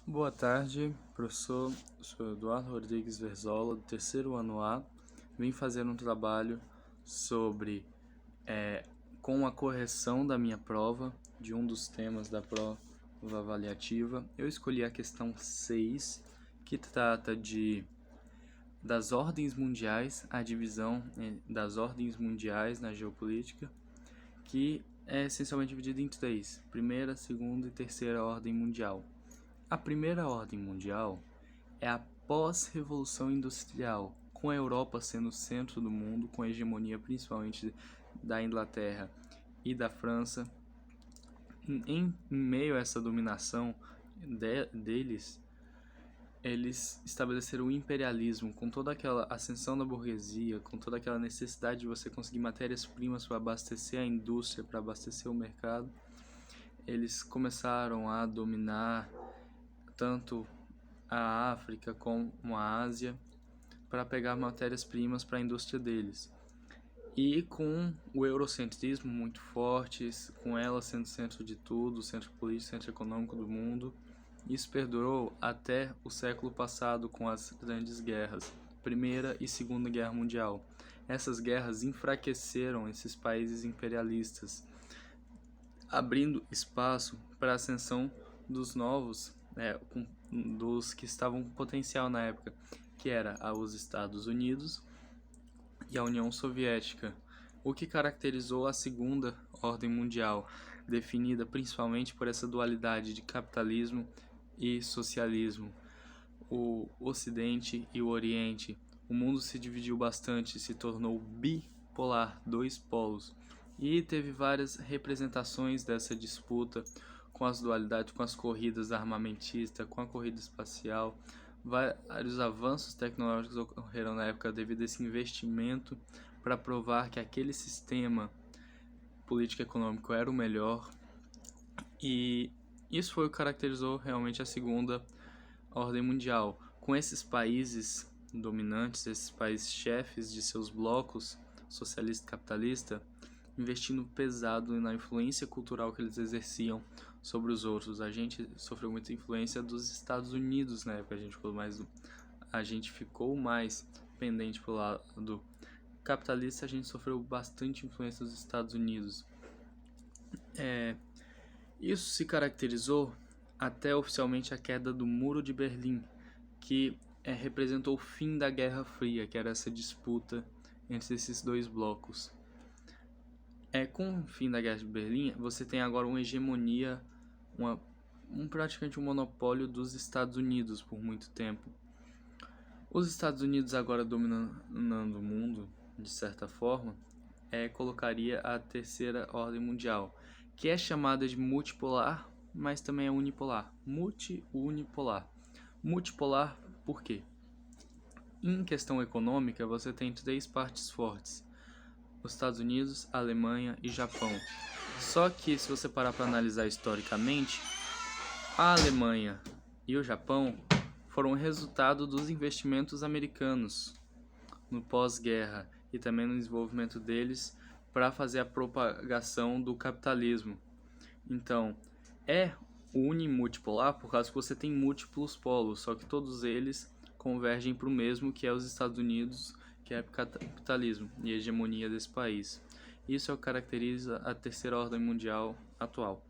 Boa tarde, professor. Sou Eduardo Rodrigues Verzola, do terceiro ano A. Vim fazer um trabalho sobre, com a correção da minha prova, de um dos temas da prova avaliativa. Eu escolhi a questão 6, que trata das ordens mundiais, a divisão das ordens mundiais na geopolítica, que é essencialmente dividida em três: primeira, segunda e terceira ordem mundial. A primeira ordem mundial é a pós-revolução industrial, com a Europa sendo o centro do mundo, com a hegemonia principalmente da Inglaterra e da França. Em meio a essa dominação deles, eles estabeleceram o imperialismo, com toda aquela ascensão da burguesia, com toda aquela necessidade de você conseguir matérias-primas para abastecer a indústria, para abastecer o mercado. Eles começaram a dominar tanto a África como a Ásia para pegar matérias-primas para a indústria deles. E com o eurocentrismo muito forte, com ela sendo centro de tudo, centro político, centro econômico do mundo, isso perdurou até o século passado com as grandes guerras, Primeira e Segunda Guerra Mundial. Essas guerras enfraqueceram esses países imperialistas, abrindo espaço para a ascensão dos novos, dos que estavam com potencial na época, que era os Estados Unidos e a União Soviética, o que caracterizou a Segunda Ordem Mundial, definida principalmente por essa dualidade de capitalismo e socialismo. O Ocidente e o Oriente, o mundo se dividiu bastante, se tornou bipolar, dois polos, e teve várias representações dessa disputa com as dualidades, com as corridas armamentistas, com a corrida espacial. Vários avanços tecnológicos ocorreram na época devido a esse investimento para provar que aquele sistema político econômico era o melhor, e isso foi o que caracterizou realmente a Segunda Ordem Mundial, com esses países dominantes, esses países chefes de seus blocos socialista e capitalista, investindo pesado na influência cultural que eles exerciam sobre os outros. A gente sofreu muita influência dos Estados Unidos na época, a gente ficou mais pendente pelo lado capitalista, a gente sofreu bastante influência dos Estados Unidos. Isso se caracterizou até oficialmente a queda do Muro de Berlim, que representou o fim da Guerra Fria, que era essa disputa entre esses dois blocos. Com o fim da Guerra de Berlim, você tem agora uma hegemonia, praticamente um monopólio dos Estados Unidos por muito tempo. Os Estados Unidos agora dominando o mundo, de certa forma, colocaria a Terceira Ordem Mundial, que é chamada de multipolar, mas também é unipolar. Unipolar. Multipolar por quê? Em questão econômica, você tem três partes fortes: os Estados Unidos, a Alemanha e Japão. Só que se você parar para analisar historicamente, a Alemanha e o Japão foram resultado dos investimentos americanos no pós-guerra e também no desenvolvimento deles para fazer a propagação do capitalismo. Então, é unimultipolar por causa que você tem múltiplos polos, só que todos eles convergem para o mesmo, que é os Estados Unidos, que é o capitalismo e a hegemonia desse país. Isso é o que caracteriza a Terceira Ordem Mundial atual.